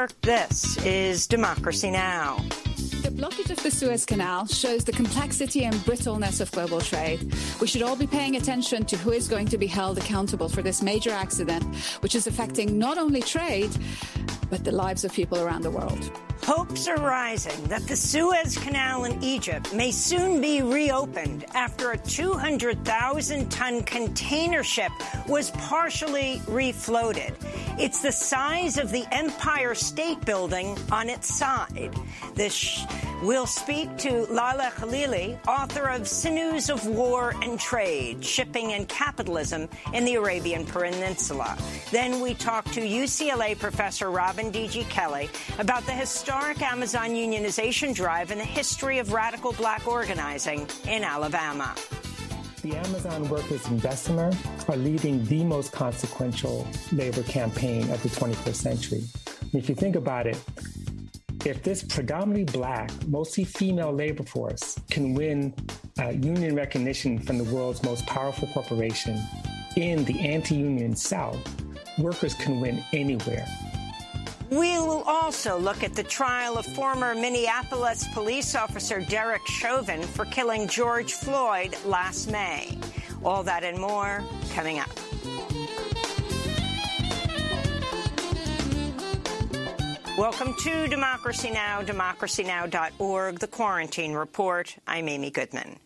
York, this is Democracy Now! The blockage of the Suez Canal shows the complexity and brittleness of global trade. We should all be paying attention to who is going to be held accountable for this major accident, which is affecting not only trade, but the lives of people around the world. Hopes are rising that the Suez Canal in Egypt may soon be reopened after a 200,000-ton container ship was partially refloated. It's the size of the Empire State Building on its side. We'll speak to Lala Khalili, author of Sinews of War and Trade, Shipping and Capitalism in the Arabian Peninsula. Then we talk to UCLA professor Robin D.G. Kelly about the historic Amazon unionization drive and the history of radical black organizing in Alabama. The Amazon workers in Bessemer are leading the most consequential labor campaign of the 21st century. If you think about it, if this predominantly black, mostly female labor force can win union recognition from the world's most powerful corporation in the anti-union South, workers can win anywhere. We will also look at the trial of former Minneapolis police officer Derek Chauvin for killing George Floyd last May. All that and more coming up. Welcome to Democracy Now!, democracynow.org, The Quarantine Report. I'm Amy Goodman.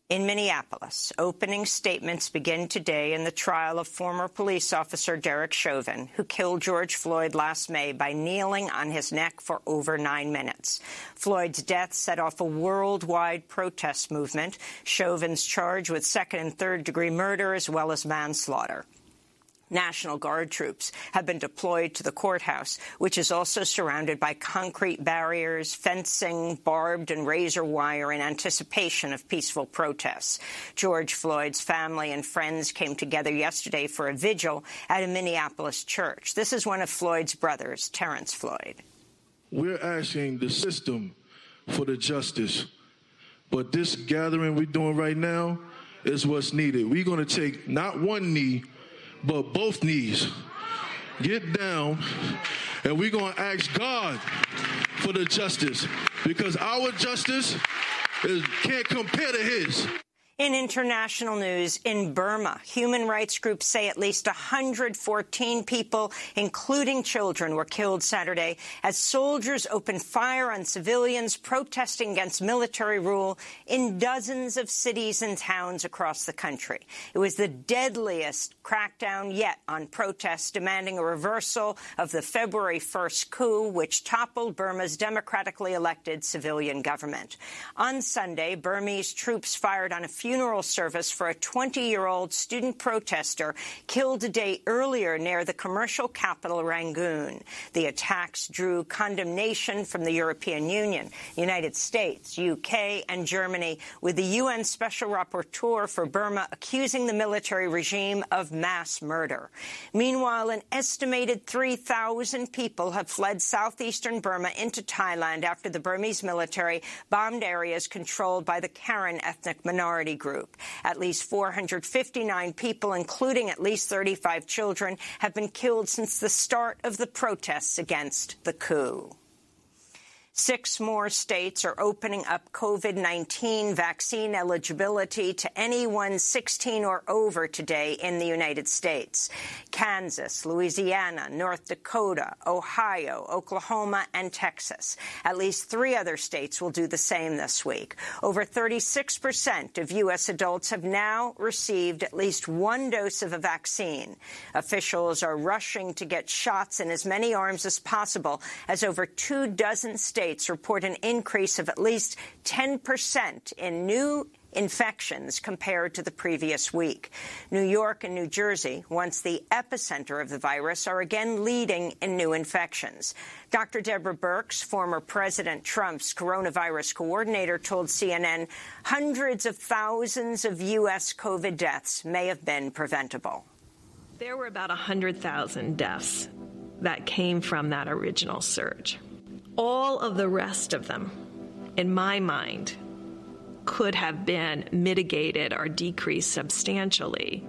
In Minneapolis, opening statements begin today in the trial of former police officer Derek Chauvin, who killed George Floyd last May by kneeling on his neck for over 9 minutes. Floyd's death set off a worldwide protest movement. Chauvin's charged with second- and third-degree murder as well as manslaughter. National Guard troops have been deployed to the courthouse, which is also surrounded by concrete barriers, fencing, barbed and razor wire in anticipation of peaceful protests. George Floyd's family and friends came together yesterday for a vigil at a Minneapolis church. This is one of Floyd's brothers, Terrence Floyd. We're asking the system for the justice, but this gathering we're doing right now is what's needed. We're going to take not one knee, but both knees, get down, and we're going to ask God for the justice, because our justice can't compare to his. In international news, in Burma, human rights groups say at least 114 people, including children, were killed Saturday as soldiers opened fire on civilians protesting against military rule in dozens of cities and towns across the country. It was the deadliest crackdown yet on protests demanding a reversal of the February 1st coup, which toppled Burma's democratically elected civilian government. On Sunday, Burmese troops fired on a funeral service for a 20-year-old student protester killed a day earlier near the commercial capital Rangoon. The attacks drew condemnation from the European Union, United States, UK, and Germany, with the UN Special Rapporteur for Burma accusing the military regime of mass murder. Meanwhile, an estimated 3,000 people have fled southeastern Burma into Thailand after the Burmese military bombed areas controlled by the Karen ethnic minority group. At least 459 people, including at least 35 children, have been killed since the start of the protests against the coup. 6 more states are opening up COVID-19 vaccine eligibility to anyone 16 or over today in the United States. Kansas, Louisiana, North Dakota, Ohio, Oklahoma, and Texas. At least 3 other states will do the same this week. Over 36% of U.S. adults have now received at least 1 dose of a vaccine. Officials are rushing to get shots in as many arms as possible, as over 24 states report an increase of at least 10% in new infections compared to the previous week. New York and New Jersey, once the epicenter of the virus, are again leading in new infections. Dr. Deborah Birx, former President Trump's coronavirus coordinator, told CNN hundreds of thousands of U.S. COVID deaths may have been preventable. There were about 100,000 deaths that came from that original surge. All of the rest of them, in my mind, could have been mitigated or decreased substantially.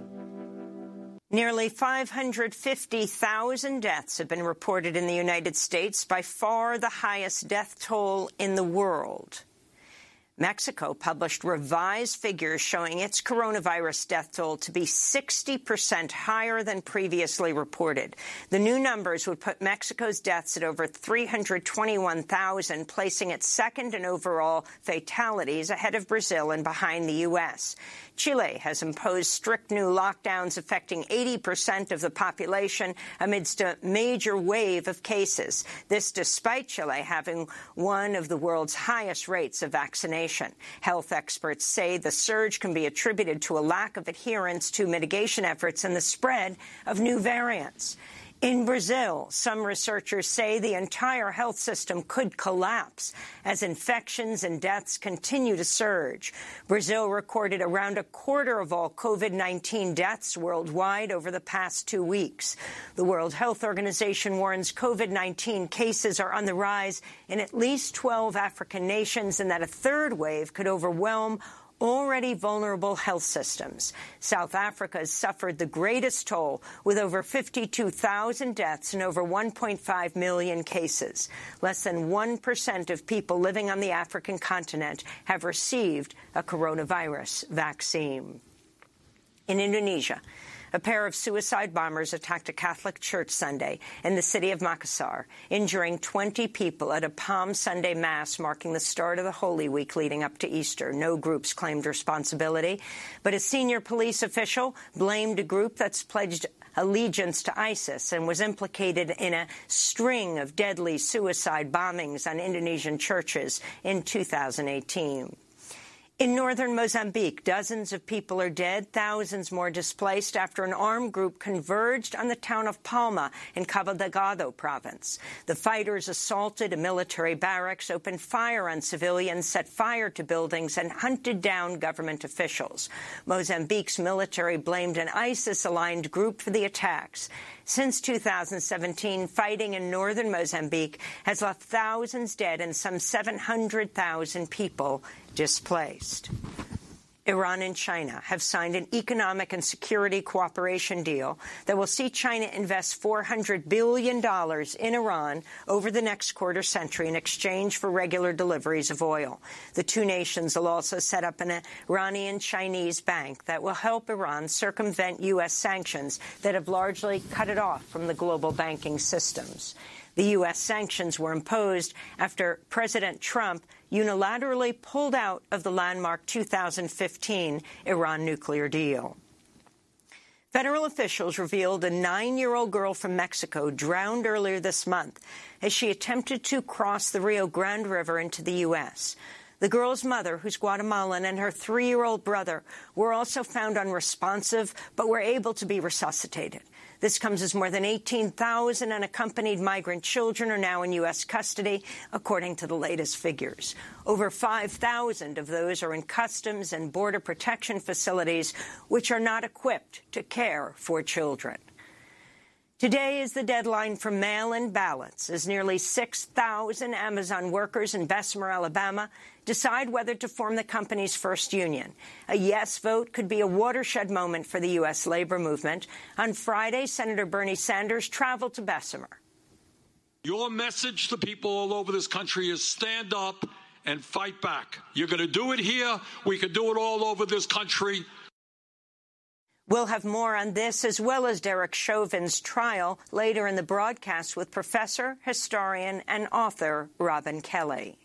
Nearly 550,000 deaths have been reported in the United States, by far the highest death toll in the world. Mexico published revised figures showing its coronavirus death toll to be 60% higher than previously reported. The new numbers would put Mexico's deaths at over 321,000, placing it second in overall fatalities, ahead of Brazil and behind the U.S. Chile has imposed strict new lockdowns affecting 80% of the population amidst a major wave of cases. This despite Chile having one of the world's highest rates of vaccination. Health experts say the surge can be attributed to a lack of adherence to mitigation efforts and the spread of new variants. In Brazil, some researchers say the entire health system could collapse as infections and deaths continue to surge. Brazil recorded around a quarter of all COVID-19 deaths worldwide over the past 2 weeks. The World Health Organization warns COVID-19 cases are on the rise in at least 12 African nations and that a third wave could overwhelm already vulnerable health systems. South Africa has suffered the greatest toll, with over 52,000 deaths and over 1.5 million cases. Less than 1% of people living on the African continent have received a coronavirus vaccine. In Indonesia, a pair of suicide bombers attacked a Catholic church Sunday in the city of Makassar, injuring 20 people at a Palm Sunday Mass marking the start of the Holy Week leading up to Easter. No groups claimed responsibility, but a senior police official blamed a group that's pledged allegiance to ISIS and was implicated in a string of deadly suicide bombings on Indonesian churches in 2018. In northern Mozambique, dozens of people are dead, thousands more displaced after an armed group converged on the town of Palma in Cabo Delgado province. The fighters assaulted a military barracks, opened fire on civilians, set fire to buildings, and hunted down government officials. Mozambique's military blamed an ISIS-aligned group for the attacks. Since 2017, fighting in northern Mozambique has left thousands dead and some 700,000 people displaced. Iran and China have signed an economic and security cooperation deal that will see China invest $400 billion in Iran over the next quarter century in exchange for regular deliveries of oil. The two nations will also set up an Iranian-Chinese bank that will help Iran circumvent U.S. sanctions that have largely cut it off from the global banking systems. The U.S. sanctions were imposed after President Trump unilaterally pulled out of the landmark 2015 Iran nuclear deal. Federal officials revealed a 9-year-old girl from Mexico drowned earlier this month as she attempted to cross the Rio Grande River into the U.S. The girl's mother, who's Guatemalan, and her 3-year-old brother were also found unresponsive but were able to be resuscitated. This comes as more than 18,000 unaccompanied migrant children are now in U.S. custody, according to the latest figures. Over 5,000 of those are in customs and border protection facilities, which are not equipped to care for children. Today is the deadline for mail-in ballots, as nearly 6,000 Amazon workers in Bessemer, Alabama, decide whether to form the company's first union. A yes vote could be a watershed moment for the U.S. labor movement. On Friday, Senator Bernie Sanders traveled to Bessemer. Your message to people all over this country is stand up and fight back. You're going to do it here. We can do it all over this country. We'll have more on this, as well as Derek Chauvin's trial, later in the broadcast with professor, historian, and author Robin Kelly.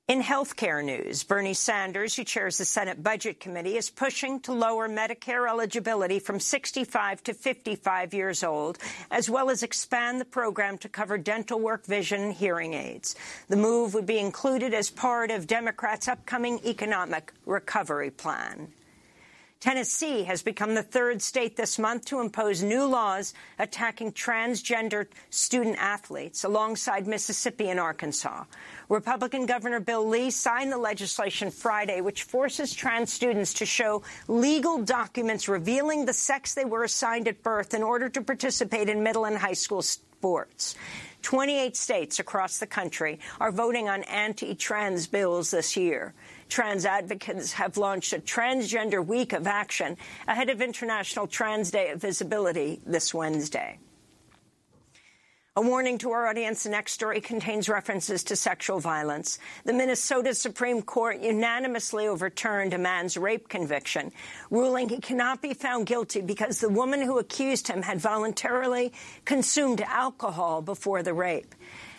In healthcare news, Bernie Sanders, who chairs the Senate Budget Committee, is pushing to lower Medicare eligibility from 65 to 55 years old, as well as expand the program to cover dental work, vision, and hearing aids. The move would be included as part of Democrats' upcoming economic recovery plan. Tennessee has become the third state this month to impose new laws attacking transgender student athletes, alongside Mississippi and Arkansas. Republican Governor Bill Lee signed the legislation Friday, which forces trans students to show legal documents revealing the sex they were assigned at birth in order to participate in middle and high school sports. 28 states across the country are voting on anti-trans bills this year. Trans advocates have launched a Transgender Week of Action ahead of International Trans Day of Visibility this Wednesday. A warning to our audience, the next story contains references to sexual violence. The Minnesota Supreme Court unanimously overturned a man's rape conviction, ruling he cannot be found guilty because the woman who accused him had voluntarily consumed alcohol before the rape.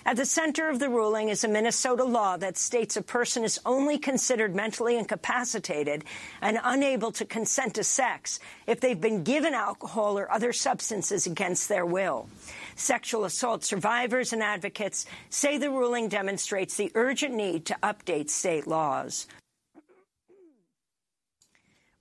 At the center of the ruling is a Minnesota law that states a person is only considered mentally incapacitated and unable to consent to sex if they've been given alcohol or other substances against their will. Sexual assault survivors and advocates say the ruling demonstrates the urgent need to update state laws.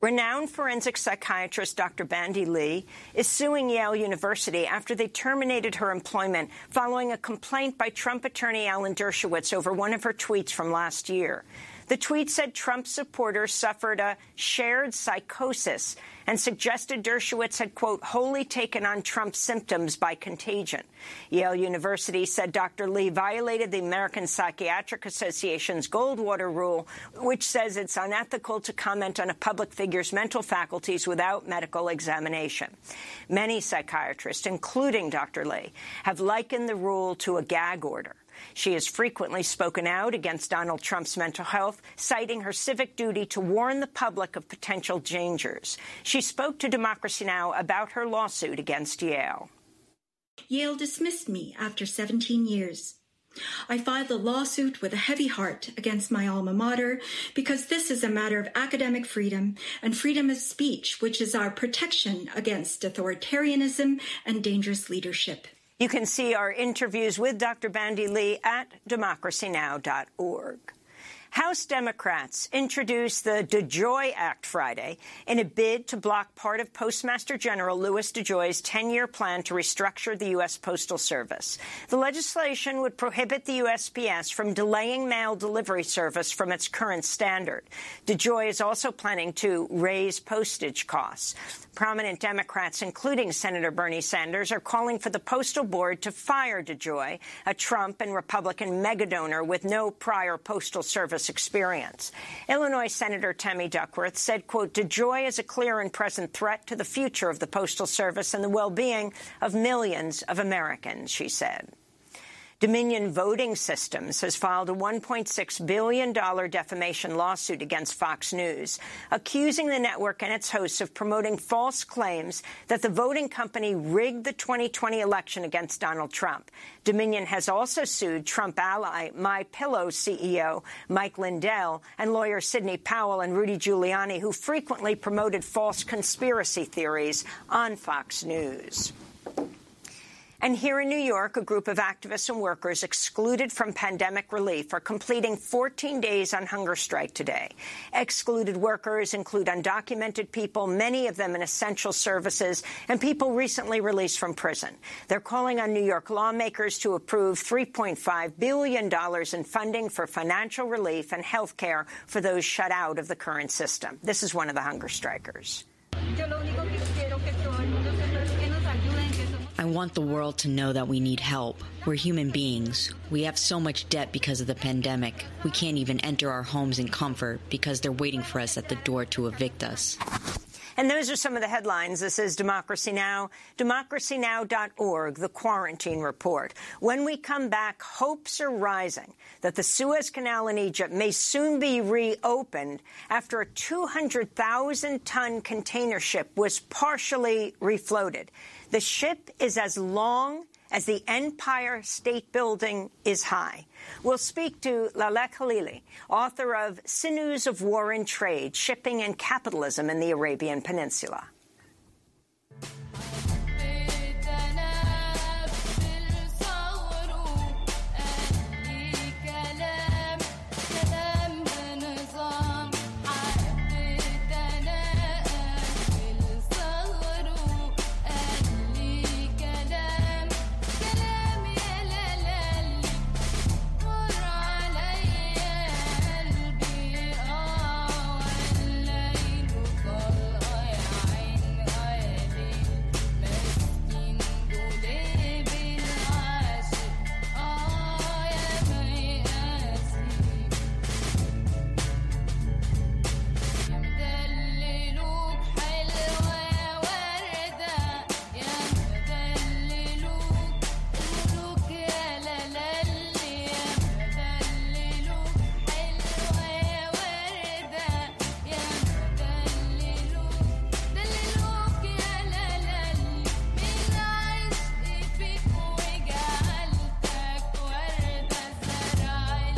Renowned forensic psychiatrist Dr. Bandy Lee is suing Yale University after they terminated her employment following a complaint by Trump attorney Alan Dershowitz over one of her tweets from last year. The tweet said Trump supporters suffered a shared psychosis and suggested Dershowitz had, quote, wholly taken on Trump's symptoms by contagion. Yale University said Dr. Lee violated the American Psychiatric Association's Goldwater rule, which says it's unethical to comment on a public figure's mental faculties without medical examination. Many psychiatrists, including Dr. Lee, have likened the rule to a gag order. She has frequently spoken out against Donald Trump's mental health, citing her civic duty to warn the public of potential dangers. She spoke to Democracy Now! About her lawsuit against Yale. Yale dismissed me after 17 years. I filed a lawsuit with a heavy heart against my alma mater because this is a matter of academic freedom and freedom of speech, which is our protection against authoritarianism and dangerous leadership. You can see our interviews with Dr. Bandy Lee at democracynow.org. House Democrats introduced the DeJoy Act Friday in a bid to block part of Postmaster General Louis DeJoy's 10-year plan to restructure the U.S. Postal Service. The legislation would prohibit the USPS from delaying mail delivery service from its current standard. DeJoy is also planning to raise postage costs. Prominent Democrats, including Senator Bernie Sanders, are calling for the Postal Board to fire DeJoy, a Trump and Republican megadonor with no prior Postal Service experience. Illinois Senator Tammy Duckworth said, quote, DeJoy is a clear and present threat to the future of the Postal Service and the well-being of millions of Americans, she said. Dominion Voting Systems has filed a $1.6 billion defamation lawsuit against Fox News, accusing the network and its hosts of promoting false claims that the voting company rigged the 2020 election against Donald Trump. Dominion has also sued Trump ally MyPillow CEO Mike Lindell and lawyer Sidney Powell and Rudy Giuliani, who frequently promoted false conspiracy theories on Fox News. And here in New York, a group of activists and workers excluded from pandemic relief are completing 14 days on hunger strike today. Excluded workers include undocumented people, many of them in essential services, and people recently released from prison. They're calling on New York lawmakers to approve $3.5 billion in funding for financial relief and health care for those shut out of the current system. This is one of the hunger strikers. I want the world to know that we need help. We're human beings. We have so much debt because of the pandemic. We can't even enter our homes in comfort because they're waiting for us at the door to evict us. And those are some of the headlines. This is Democracy Now!, democracynow.org, the Quarantine Report. When we come back, hopes are rising that the Suez Canal in Egypt may soon be reopened after a 200,000-ton container ship was partially refloated. The ship is as long as the Empire State Building is high. We'll speak to Lalek Halili, author of Sinews of War and Trade, Shipping and Capitalism in the Arabian Peninsula.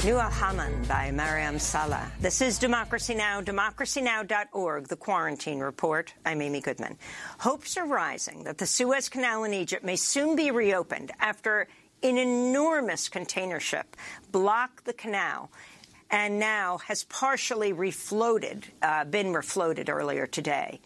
New Al-Haman by Mariam Salah. This is Democracy Now!, democracynow.org, The Quarantine Report. I'm Amy Goodman. Hopes are rising that the Suez Canal in Egypt may soon be reopened after an enormous container ship blocked the canal and now has partially been refloated earlier today.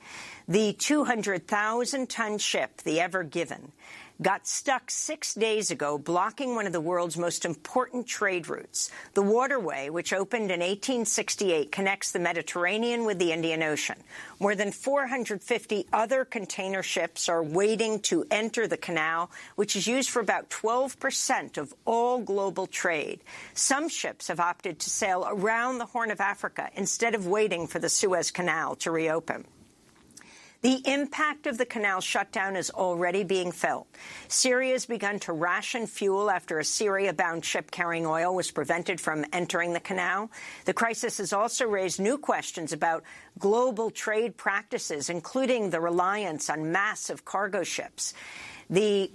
The 200,000-ton ship, the Ever Given, got stuck 6 days ago, blocking one of the world's most important trade routes. The waterway, which opened in 1868, connects the Mediterranean with the Indian Ocean. More than 450 other container ships are waiting to enter the canal, which is used for about 12% of all global trade. Some ships have opted to sail around the Horn of Africa instead of waiting for the Suez Canal to reopen. The impact of the canal shutdown is already being felt. Syria has begun to ration fuel after a Syria-bound ship carrying oil was prevented from entering the canal. The crisis has also raised new questions about global trade practices, including the reliance on massive cargo ships. The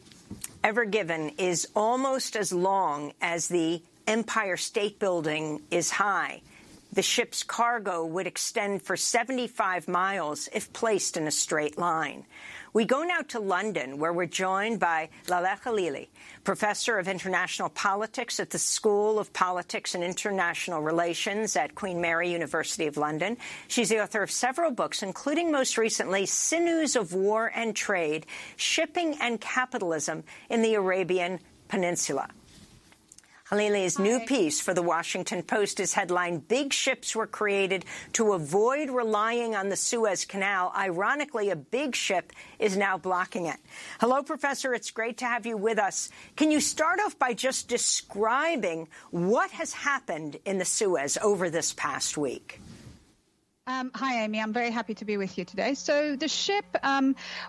Ever Given is almost as long as the Empire State Building is high. The ship's cargo would extend for 75 miles if placed in a straight line. We go now to London, where we're joined by Laleh Khalili, professor of international politics at the School of Politics and International Relations at Queen Mary University of London. She's the author of several books, including most recently Sinews of War and Trade, Shipping and Capitalism in the Arabian Peninsula. Khalili's new piece for The Washington Post is headlined, "Big Ships Were Created to Avoid Relying on the Suez Canal. Ironically, a big ship is now blocking it." Hello, Professor. It's great to have you with us. Can you start off by just describing what has happened in the Suez over this past week? Hi, Amy. I'm very happy to be with you today. So the ship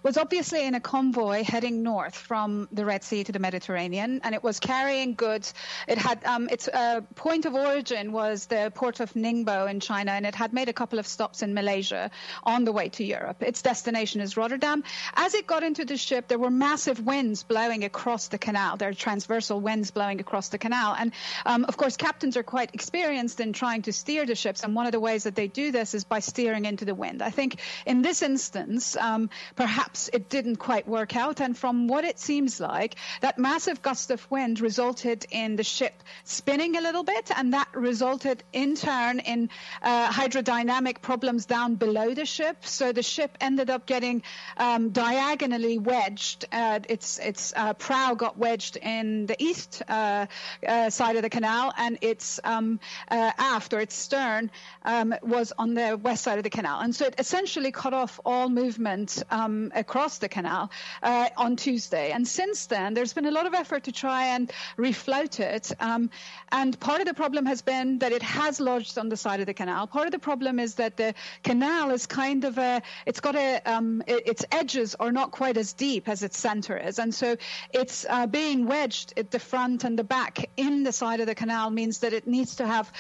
was obviously in a convoy heading north from the Red Sea to the Mediterranean, and it was carrying goods. It had its point of origin was the port of Ningbo in China, and it had made a couple of stops in Malaysia on the way to Europe. Its destination is Rotterdam. As it got into the ship, there were massive winds blowing across the canal. There are transversal winds blowing across the canal. And, of course, captains are quite experienced in trying to steer the ships, and one of the ways that they do this is by steering into the wind. I think in this instance, perhaps it didn't quite work out. And from what it seems like, that massive gust of wind resulted in the ship spinning a little bit. And that resulted in turn in hydrodynamic problems down below the ship. So the ship ended up getting diagonally wedged. Its prow got wedged in the east side of the canal, and its aft, or its stern, was on the west side of the canal. And so it essentially cut off all movement across the canal on Tuesday. And since then, there's been a lot of effort to try and refloat it. And part of the problem has been that it has lodged on the side of the canal. Part of the problem is that the canal is kind of its edges are not quite as deep as its center is. And so it's being wedged at the front and the back in the side of the canal means that it needs to have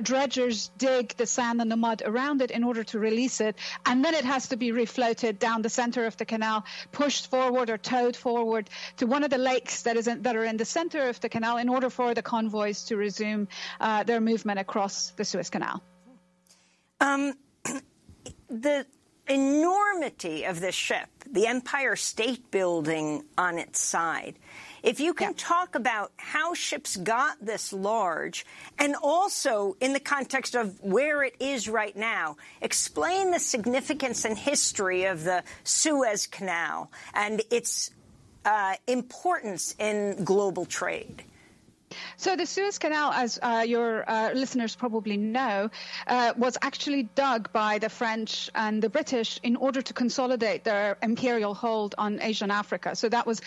dredgers dig the sand and the mud around it in order to release it, and then it has to be refloated down the center of the canal, pushed forward or towed forward to one of the lakes that are in the center of the canal in order for the convoys to resume their movement across the Suez Canal. The enormity of this ship, the Empire State Building on its side, if you can talk about how ships got this large, and also in the context of where it is right now, explain the significance and history of the Suez Canal and its importance in global trade. So the Suez Canal, as your listeners probably know, was actually dug by the French and the British in order to consolidate their imperial hold on Asian Africa. So that was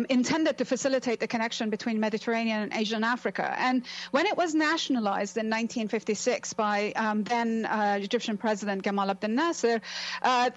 intended to facilitate the connection between Mediterranean and Asian Africa. And when it was nationalized in 1956 by then Egyptian President Gamal Abdel Nasser,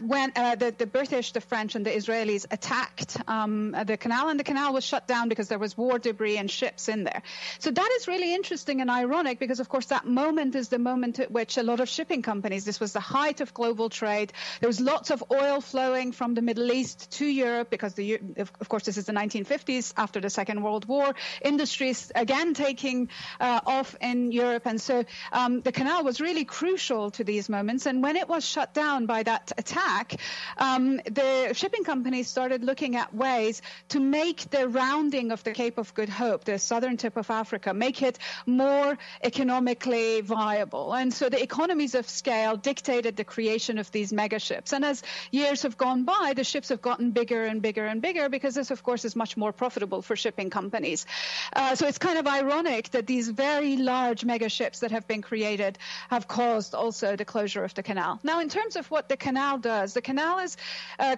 when the British, the French, and the Israelis attacked the canal, and the canal was shut down because there was war debris and ships in there. So that is really interesting and ironic because, of course, that moment is the moment at which a lot of shipping companies, this was the height of global trade. There was lots of oil flowing from the Middle East to Europe because, of course, this is the 1950s after the Second World War. Industries, again, taking off in Europe. And so the canal was really crucial to these moments. And when it was shut down by that attack, the shipping companies started looking at ways to make the rounding of the Cape of Good Hope, the southern tip of Africa, make it more economically viable. And so the economies of scale dictated the creation of these mega ships. And as years have gone by, the ships have gotten bigger and bigger and bigger because this, of course, is much more profitable for shipping companies. So it's kind of ironic that these very large mega ships that have been created have caused also the closure of the canal. Now, in terms of what the canal does, the canal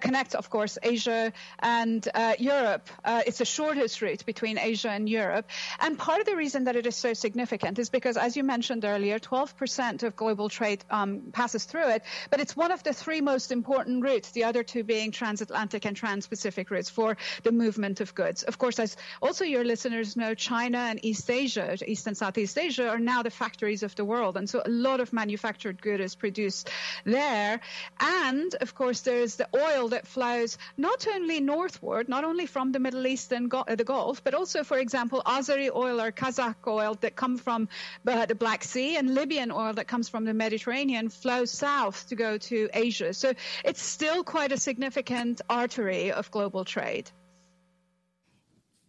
connects, of course, Asia and Europe. It's the shortest route between Asia and Europe. And part of the reason that it is so significant is because, as you mentioned earlier, 12% of global trade passes through it. But it's one of the three most important routes, the other two being transatlantic and trans-Pacific routes for the movement of goods. Of course, as also your listeners know, China and East Asia, East and Southeast Asia, are now the factories of the world. And so a lot of manufactured good is produced there. And, of course, there's the oil that flows not only northward, not only from the Middle East and the Gulf, but also, for example, Azeri oil or Kazakh oil that come from the Black Sea, and Libyan oil that comes from the Mediterranean flows south to go to Asia. So it's still quite a significant artery of global trade.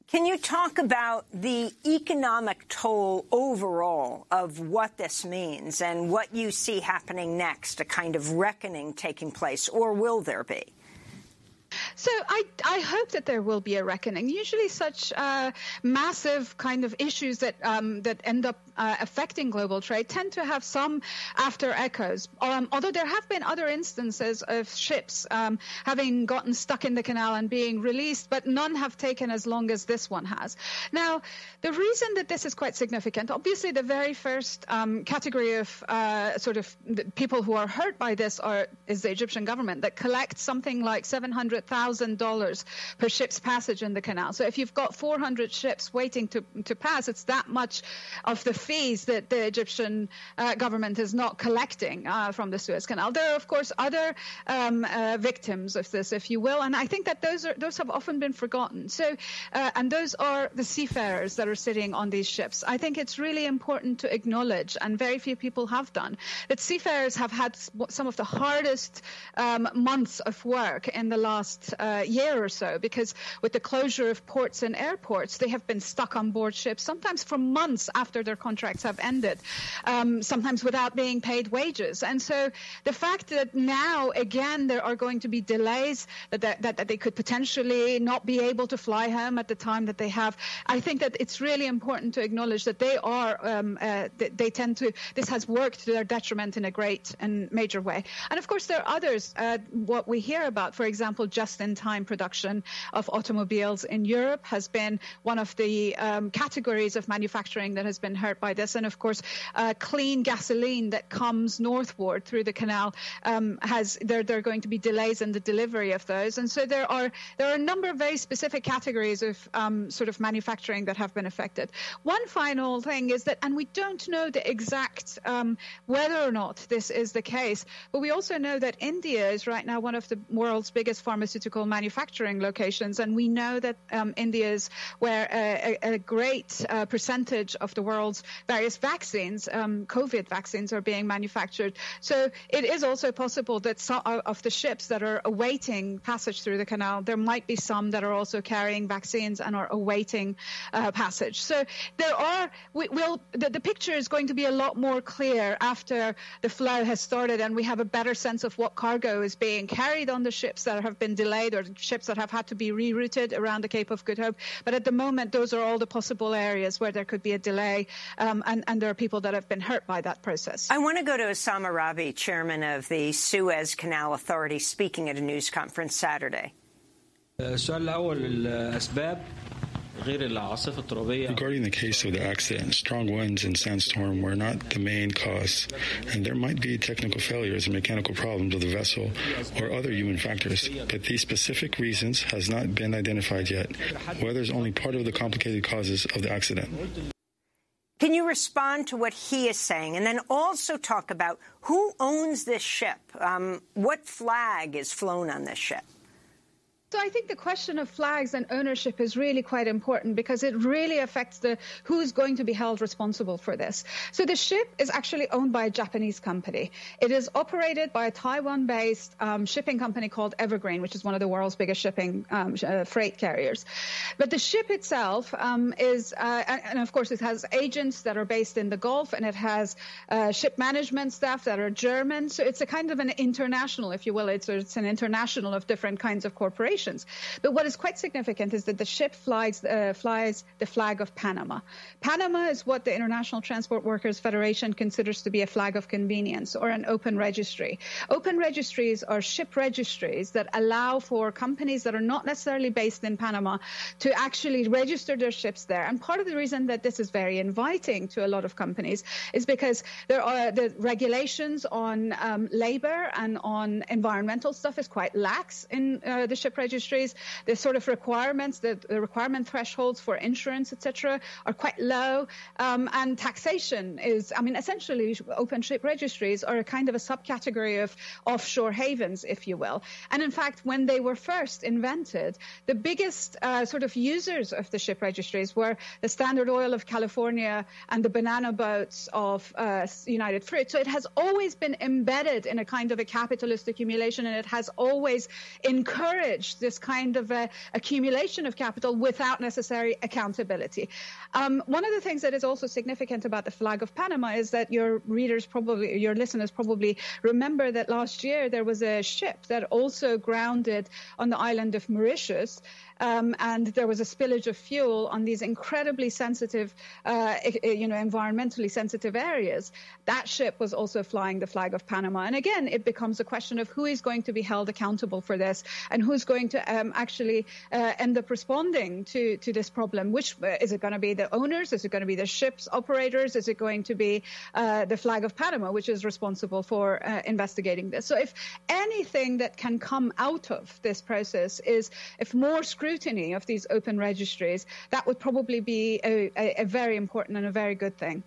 Can you talk about the economic toll overall of what this means and what you see happening next, a kind of reckoning taking place, or will there be? So I hope that there will be a reckoning. Usually such massive kind of issues that end up affecting global trade tend to have some after echoes. Although there have been other instances of ships having gotten stuck in the canal and being released, but none have taken as long as this one has. Now, the reason that this is quite significant, obviously the very first category of sort of people who are hurt by this is the Egyptian government that collects something like $700,000 per ship's passage in the canal. So if you've got 400 ships waiting to pass, it's that much of the fees that the Egyptian government is not collecting from the Suez Canal. There are, of course, other victims of this, if you will, and I think that those have often been forgotten. So, and those are the seafarers that are sitting on these ships. I think it's really important to acknowledge, and very few people have done, that seafarers have had some of the hardest months of work in the last year or so, because with the closure of ports and airports, they have been stuck on board ships, sometimes for months after their contracts have ended, sometimes without being paid wages. And so the fact that now, again, there are going to be delays, that they could potentially not be able to fly home at the time that they have, I think that it's really important to acknowledge that they are, they tend to, this has worked to their detriment in a great and major way. And of course, there are others, what we hear about, for example, just-in-time production of automobiles in Europe has been one of the categories of manufacturing that has been hurt by this. And of course, clean gasoline that comes northward through the canal there are going to be delays in the delivery of those. And so there are a number of very specific categories of sort of manufacturing that have been affected. One final thing is that, and we don't know the exact whether or not this is the case, but we also know that India is right now one of the world's biggest pharmaceutical manufacturing locations, and we know that India is where a great percentage of the world's various vaccines, COVID vaccines, are being manufactured. So it is also possible that some of the ships that are awaiting passage through the canal, there might be some that are also carrying vaccines and are awaiting passage. So there are, the picture is going to be a lot more clear after the flow has started and we have a better sense of what cargo is being carried on the ships that have been delayed or ships that have had to be rerouted around the Cape of Good Hope. But at the moment, those are all the possible areas where there could be a delay, and there are people that have been hurt by that process. I want to go to Osama Rabi, chairman of the Suez Canal Authority, speaking at a news conference Saturday. Regarding the case of the accident, strong winds and sandstorm were not the main cause, and there might be technical failures and mechanical problems of the vessel or other human factors, but these specific reasons has not been identified yet. Weather is only part of the complicated causes of the accident. Can you respond to what he is saying, and then also talk about who owns this ship? What flag is flown on this ship? So I think the question of flags and ownership is really quite important because it really affects who's going to be held responsible for this. So the ship is actually owned by a Japanese company. It is operated by a Taiwan-based shipping company called Evergreen, which is one of the world's biggest shipping freight carriers. But the ship itself and of course it has agents that are based in the Gulf, and it has ship management staff that are German. So it's a kind of an international, if you will. It's an international of different kinds of corporations. But what is quite significant is that the ship flies the flag of Panama. Panama is what the International Transport Workers Federation considers to be a flag of convenience, or an open registry. Open registries are ship registries that allow for companies that are not necessarily based in Panama to actually register their ships there. And part of the reason that this is very inviting to a lot of companies is because there are the regulations on labor and on environmental stuff is quite lax in the ship registries. The sort of requirements, the requirement thresholds for insurance, etc., are quite low. And taxation is, essentially open ship registries are a kind of a subcategory of offshore havens, if you will. And in fact, when they were first invented, the biggest sort of users of the ship registries were the Standard Oil of California and the banana boats of United Fruit. So it has always been embedded in a kind of a capitalist accumulation, and it has always encouraged this kind of accumulation of capital without necessary accountability. One of the things that is also significant about the flag of Panama is that your listeners probably remember that last year there was a ship that also grounded on the island of Mauritius. And there was a spillage of fuel on these incredibly sensitive, environmentally sensitive areas. That ship was also flying the flag of Panama. And again, it becomes a question of who is going to be held accountable for this and who's going to actually end up responding to this problem. Which is it going to be the owners? Is it going to be the ship's operators? Is it going to be the flag of Panama, which is responsible for investigating this? So if anything that can come out of this process is if more scrutiny of these open registries, that would probably be a very important and a very good thing.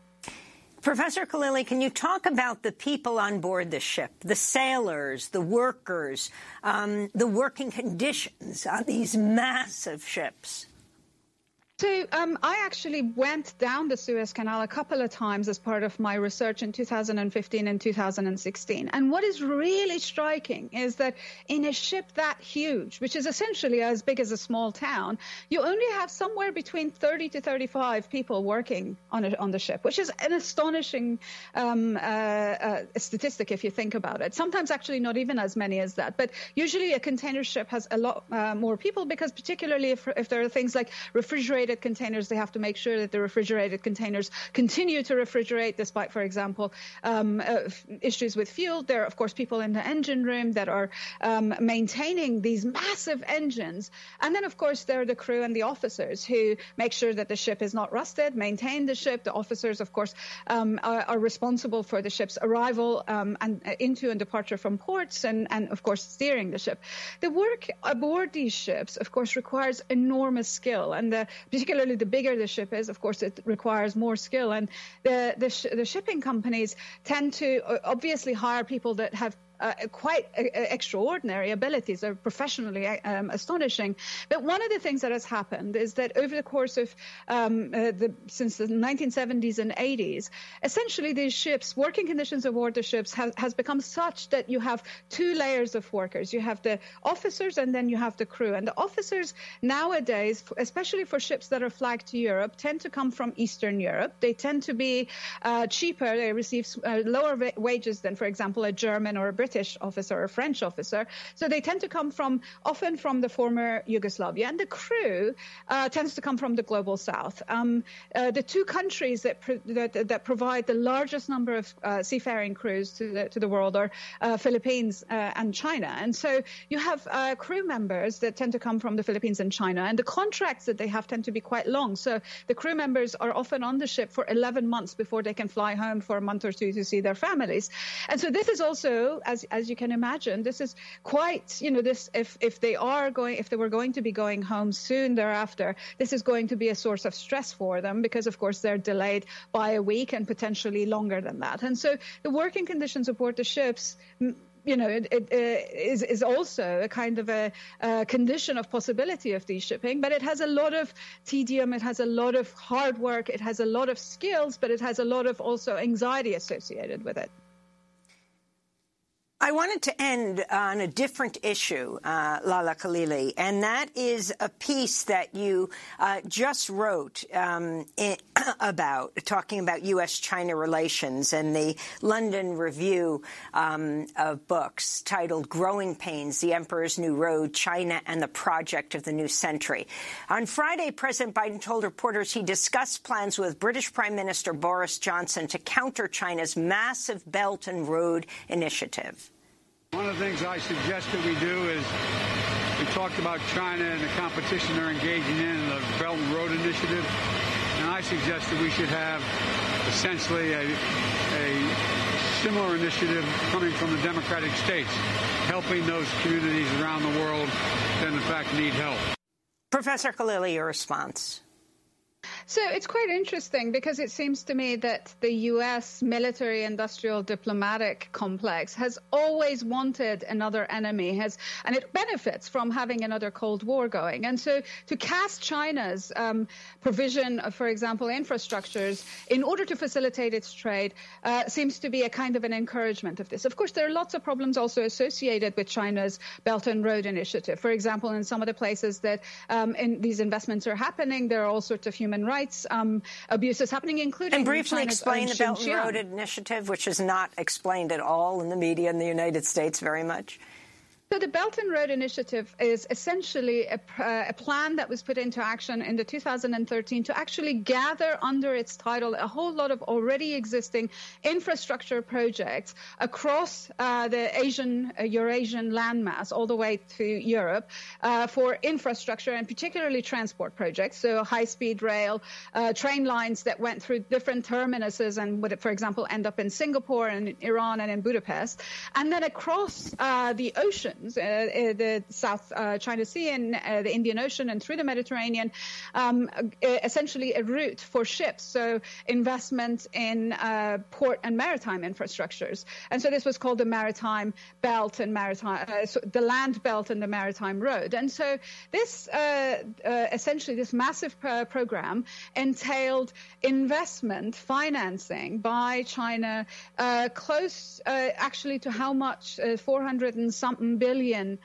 Professor Khalili, can you talk about the people on board the ship, the sailors, the workers, the working conditions on these massive ships? So I actually went down the Suez Canal a couple of times as part of my research in 2015 and 2016. And what is really striking is that in a ship that huge, which is essentially as big as a small town, you only have somewhere between 30 to 35 people working on the ship, which is an astonishing statistic if you think about it. Sometimes actually not even as many as that. But usually a container ship has a lot more people because particularly if there are things like refrigerated containers, they have to make sure that the refrigerated containers continue to refrigerate despite, for example, issues with fuel. There are, of course, people in the engine room that are maintaining these massive engines. And then, of course, there are the crew and the officers who make sure that the ship is not rusted, maintain the ship. The officers, of course, are responsible for the ship's arrival and into and departure from ports and, of course, steering the ship. The work aboard these ships, of course, requires enormous skill. And particularly the bigger the ship is, of course, it requires more skill. And the shipping companies tend to obviously hire people that have quite extraordinary abilities. Are professionally astonishing. But one of the things that has happened is that over the course of since the 1970s and 80s, essentially these ships, working conditions aboard the ships has become such that you have two layers of workers. You have the officers and then you have the crew. And the officers nowadays, especially for ships that are flagged to Europe, tend to come from Eastern Europe. They tend to be cheaper. They receive lower wages than, for example, a German or a British officer or a French officer. So they tend to come often from the former Yugoslavia. And the crew tends to come from the global south. The two countries that provide the largest number of seafaring crews to the world are Philippines and China. And so you have crew members that tend to come from the Philippines and China. And the contracts that they have tend to be quite long. So the crew members are often on the ship for 11 months before they can fly home for a month or two to see their families. And so this is also, as as you can imagine, this is quite, this if they were going to be going home soon thereafter, this is going to be a source of stress for them because, of course, they're delayed by a week and potentially longer than that. And so the working conditions aboard the ships, it is also a kind of a condition of possibility of these shipping, but it has a lot of tedium, it has a lot of hard work, it has a lot of skills, but it has a lot of also anxiety associated with it. I wanted to end on a different issue, Lala Khalili, and that is a piece that you just wrote about, talking about U.S.-China relations and the London Review of books titled Growing Pains, The Emperor's New Road, China and the Project of the New Century. On Friday, President Biden told reporters he discussed plans with British Prime Minister Boris Johnson to counter China's massive Belt and Road Initiative. One of the things I suggest that we do is we talked about China and the competition they're engaging in the Belt and Road Initiative, and I suggest that we should have essentially a similar initiative coming from the democratic states, helping those communities around the world that in fact need help. Professor Khalili, your response. So it's quite interesting because it seems to me that the U.S. military, industrial, diplomatic complex has always wanted another enemy, and it benefits from having another Cold War going. And so to cast China's provision of, for example, infrastructures in order to facilitate its trade seems to be a kind of an encouragement of this. Of course, there are lots of problems also associated with China's Belt and Road Initiative. For example, in some of the places that in these investments are happening, there are all sorts of human rights abuses happening, including and briefly China's explain the Belt and Road Initiative, which is not explained at all in the media in the United States very much. So the Belt and Road Initiative is essentially a plan that was put into action in the 2013 to actually gather under its title a whole lot of already existing infrastructure projects across the Eurasian landmass all the way to Europe for infrastructure and particularly transport projects. So high-speed rail, train lines that went through different terminuses and would, for example, end up in Singapore and in Iran and in Budapest. And then across the ocean, the South China Sea and the Indian Ocean and through the Mediterranean, essentially a route for ships, so investment in port and maritime infrastructures. And so this was called the Maritime Belt and the Land Belt and the Maritime Road. And so this essentially this massive program entailed investment financing by China close actually to how much, 400 and something billion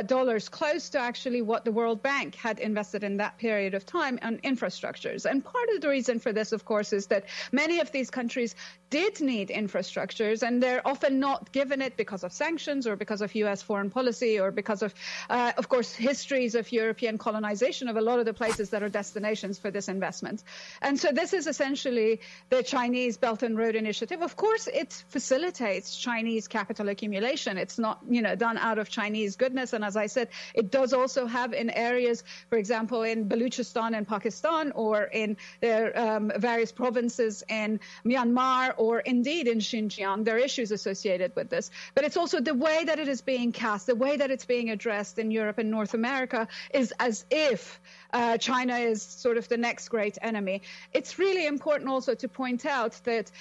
dollars, close to actually what the World Bank had invested in that period of time on infrastructures. And part of the reason for this, of course, is that many of these countries did need infrastructures, and they're often not given it because of sanctions or because of U.S. foreign policy or because of course, histories of European colonization of a lot of the places that are destinations for this investment. And so this is essentially the Chinese Belt and Road Initiative. Of course, it facilitates Chinese capital accumulation. It's not, done out of Chinese goodness. And as I said, it does also have in areas, for example, in Baluchistan and Pakistan, or in their various provinces in Myanmar, or indeed in Xinjiang, there are issues associated with this. But it's also the way that it is being cast, the way that it's being addressed in Europe and North America is as if China is sort of the next great enemy. It's really important also to point out that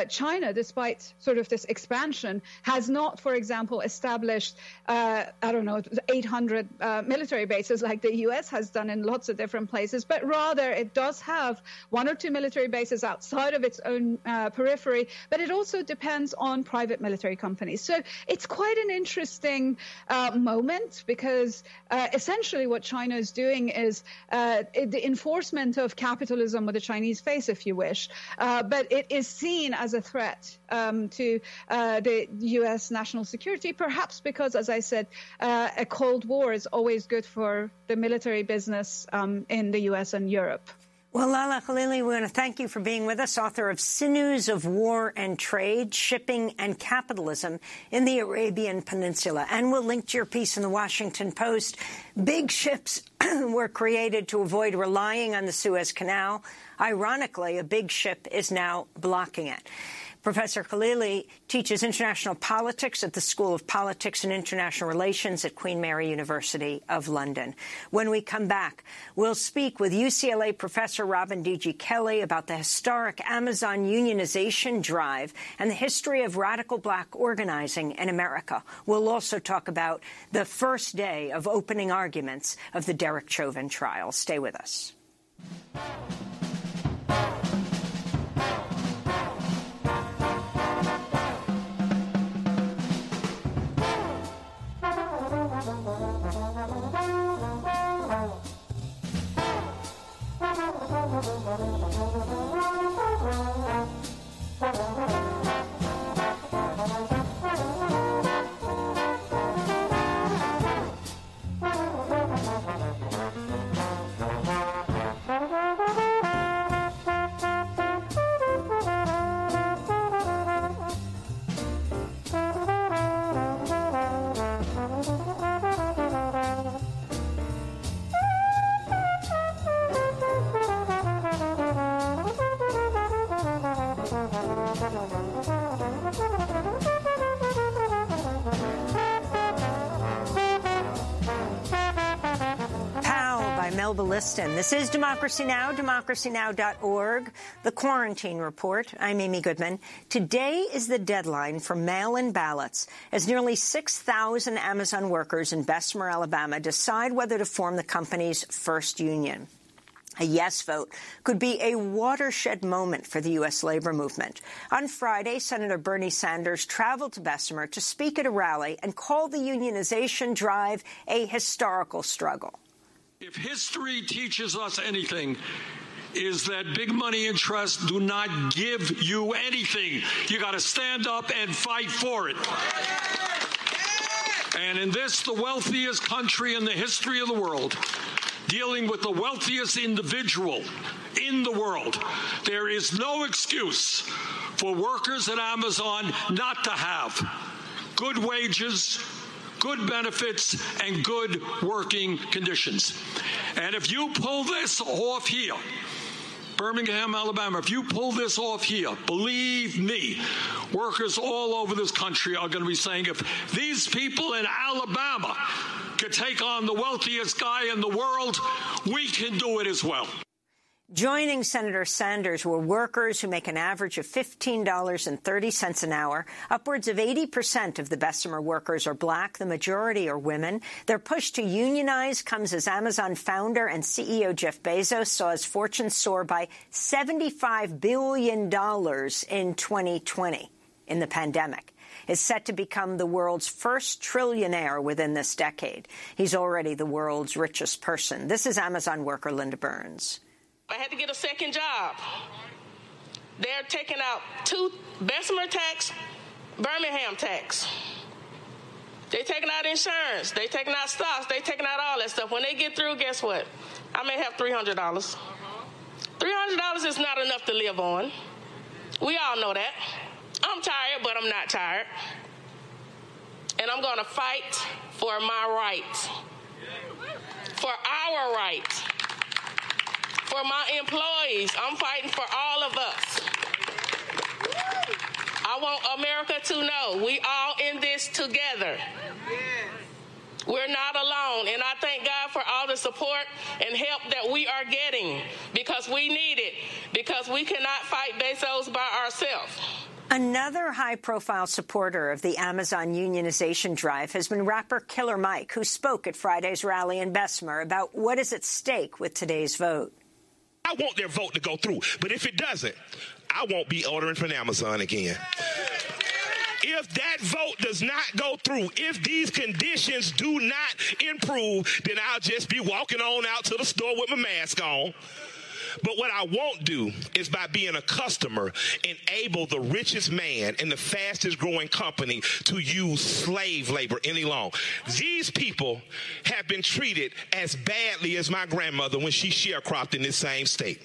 China, despite sort of this expansion, has not, for example, established 800 military bases like the U.S. has done in lots of different places, but rather it does have 1 or 2 military bases outside of its own periphery, but it also depends on private military companies. So it's quite an interesting moment because essentially what China is doing is the enforcement of capitalism with a Chinese face, if you wish, but it is seen as a threat to the U.S. national security, perhaps because, as I said, a Cold War is always good for the military business in the U.S. and Europe. Well, Lala Khalili, we want to thank you for being with us, author of Sinews of War and Trade, Shipping and Capitalism in the Arabian Peninsula. And we'll link to your piece in the Washington Post. Big ships were created to avoid relying on the Suez Canal. Ironically, a big ship is now blocking it. Professor Khalili teaches international politics at the School of Politics and International Relations at Queen Mary University of London. When we come back, we'll speak with UCLA professor Robin D.G. Kelley about the historic Amazon unionization drive and the history of radical black organizing in America. We'll also talk about the first day of opening arguments of the Derek Chauvin trial. Stay with us. This is Democracy Now!, democracynow.org, the Quarantine Report. I'm Amy Goodman. Today is the deadline for mail-in ballots as nearly 6,000 Amazon workers in Bessemer, Alabama decide whether to form the company's first union. A yes vote could be a watershed moment for the U.S. labor movement. On Friday, Senator Bernie Sanders traveled to Bessemer to speak at a rally and called the unionization drive a historical struggle. If history teaches us anything, is that big money interests do not give you anything. You got to stand up and fight for it. And in this, the wealthiest country in the history of the world, dealing with the wealthiest individual in the world, there is no excuse for workers at Amazon not to have good wages, good benefits, and good working conditions. And if you pull this off here, Birmingham, Alabama, if you pull this off here, believe me, workers all over this country are going to be saying, if these people in Alabama could take on the wealthiest guy in the world, we can do it as well. Joining Senator Sanders were workers who make an average of $15.30 an hour. Upwards of 80% of the Bessemer workers are black. The majority are women. Their push to unionize comes as Amazon founder and CEO Jeff Bezos saw his fortune soar by $75 billion in 2020 in the pandemic. Is set to become the world's first trillionaire within this decade. He's already the world's richest person. This is Amazon worker Linda Burns. I had to get a second job. They're taking out 2 Bessemer tax, Birmingham tax. They're taking out insurance. They're taking out stocks. They're taking out all that stuff. When they get through, guess what? I may have $300. $300 is not enough to live on. We all know that. I'm tired, but I'm not tired. And I'm going to fight for my rights, for our rights. For my employees, I'm fighting for all of us. I want America to know we all in this together. We're not alone, and I thank God for all the support and help that we are getting because we need it, because we cannot fight Bezos by ourselves. Another high-profile supporter of the Amazon unionization drive has been rapper Killer Mike, who spoke at Friday's rally in Bessemer about what is at stake with today's vote. I want their vote to go through, but if it doesn't, I won't be ordering from Amazon again. If that vote does not go through, if these conditions do not improve, then I'll just be walking on out to the store with my mask on. But what I won't do is by being a customer, enable the richest man and the fastest growing company to use slave labor any longer. These people have been treated as badly as my grandmother when she sharecropped in this same state.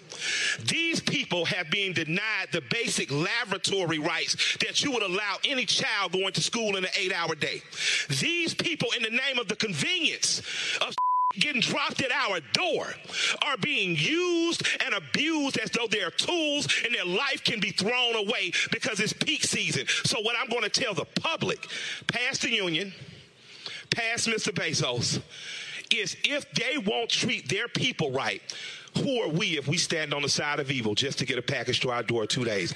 These people have been denied the basic laboratory rights that you would allow any child going to school in an 8-hour day. These people, in the name of the convenience of getting dropped at our door are being used and abused as though they're tools and their life can be thrown away because it's peak season. So what I'm going to tell the public, past the union, past Mr. Bezos, is if they won't treat their people right, who are we if we stand on the side of evil just to get a package to our door 2 days?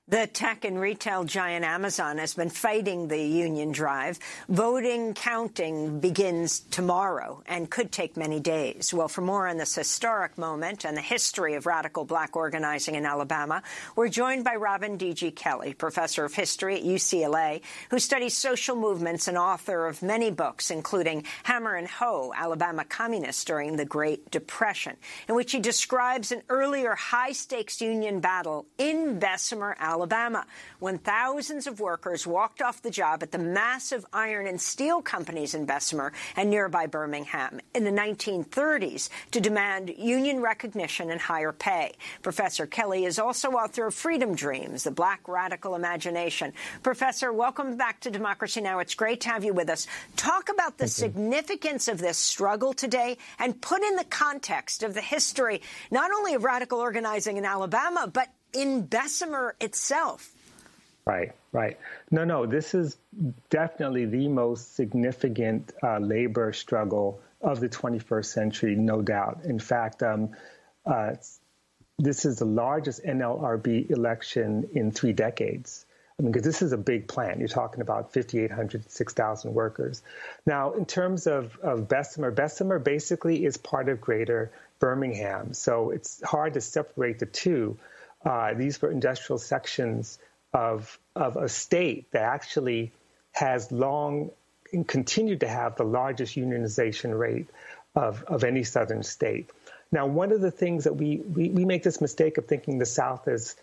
The tech and retail giant Amazon has been fighting the union drive. Voting counting begins tomorrow and could take many days. Well, for more on this historic moment and the history of radical black organizing in Alabama, we're joined by Robin D.G. Kelley, professor of history at UCLA, who studies social movements and author of many books, including Hammer and Hoe, Alabama Communists During the Great Depression, in which he describes an earlier high-stakes union battle in Bessemer, Alabama, when thousands of workers walked off the job at the massive iron and steel companies in Bessemer and nearby Birmingham in the 1930s to demand union recognition and higher pay. Professor Kelley is also author of Freedom Dreams, The Black Radical Imagination. Professor, welcome back to Democracy Now! It's great to have you with us. Talk about the significance of this struggle today and put in the context of the history not only of radical organizing in Alabama, but in Bessemer itself. Right. No, this is definitely the most significant labor struggle of the 21st century, no doubt. In fact, this is the largest NLRB election in 3 decades. I mean, because this is a big plant. You're talking about 5,800 to 6,000 workers. Now, in terms of Bessemer basically is part of greater Birmingham. So it's hard to separate the two. These were industrial sections of a state that actually has long and continued to have the largest unionization rate of any southern state. Now, one of the things that we make this mistake of thinking the South as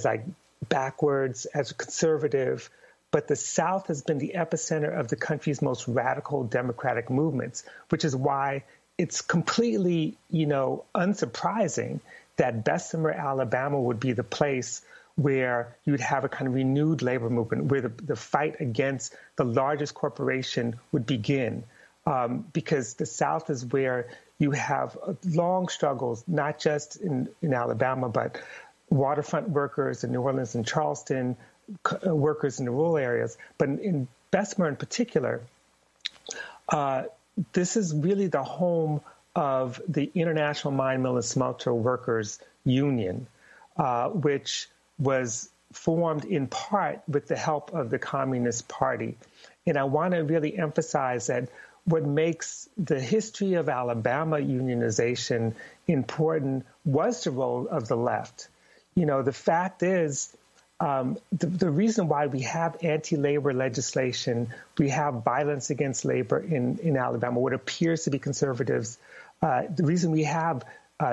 like backwards, as conservative, but the South has been the epicenter of the country's most radical democratic movements, which is why it's completely, unsurprising that Bessemer, Alabama would be the place where you'd have a kind of renewed labor movement, where the fight against the largest corporation would begin, because the South is where you have long struggles, not just in Alabama, but waterfront workers in New Orleans and Charleston, workers in the rural areas. But in Bessemer in particular, this is really the home of the International Mine, Mill, and Smelter Workers Union, which was formed in part with the help of the Communist Party. And I want to really emphasize that what makes the history of Alabama unionization important was the role of the left. The fact is, the reason why we have anti-labor legislation, we have violence against labor in Alabama, what appears to be conservatives, the reason we have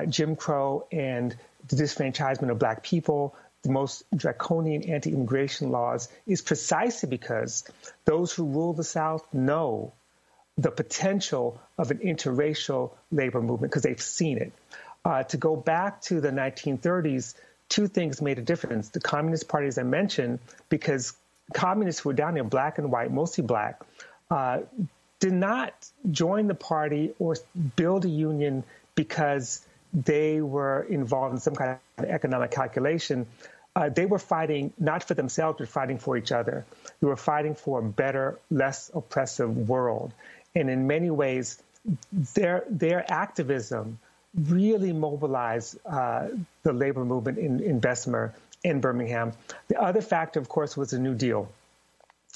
Jim Crow and the disfranchisement of black people, the most draconian anti-immigration laws, is precisely because those who rule the South know the potential of an interracial labor movement because they've seen it. To go back to the 1930s, 2 things made a difference. The Communist Party, as I mentioned, because communists who were down there, black and white, mostly black, did not join the party or build a union because they were involved in some kind of economic calculation. They were fighting not for themselves, but fighting for each other. They were fighting for a better, less oppressive world. And in many ways, their activism really mobilized the labor movement in Bessemer and Birmingham. The other factor, of course, was the New Deal.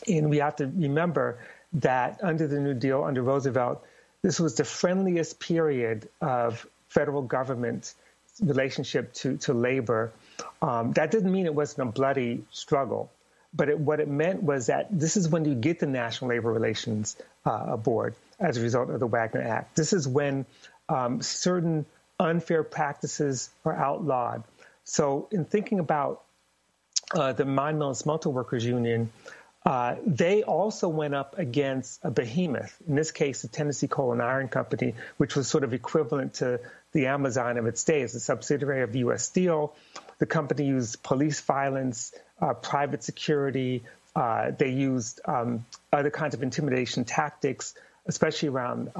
And we have to remember that under the New Deal, under Roosevelt, this was the friendliest period of federal government relationship to labor. That didn't mean it wasn't a bloody struggle, but what it meant was that this is when you get the National Labor Relations Board as a result of the Wagner Act. This is when certain unfair practices are outlawed. So in thinking about the Mine, Mill, and Smelter Workers Union, they also went up against a behemoth, in this case, the Tennessee Coal and Iron Company, which was sort of equivalent to the Amazon of its day. It's a subsidiary of U.S. Steel. The company used police violence, private security. They used other kinds of intimidation tactics especially around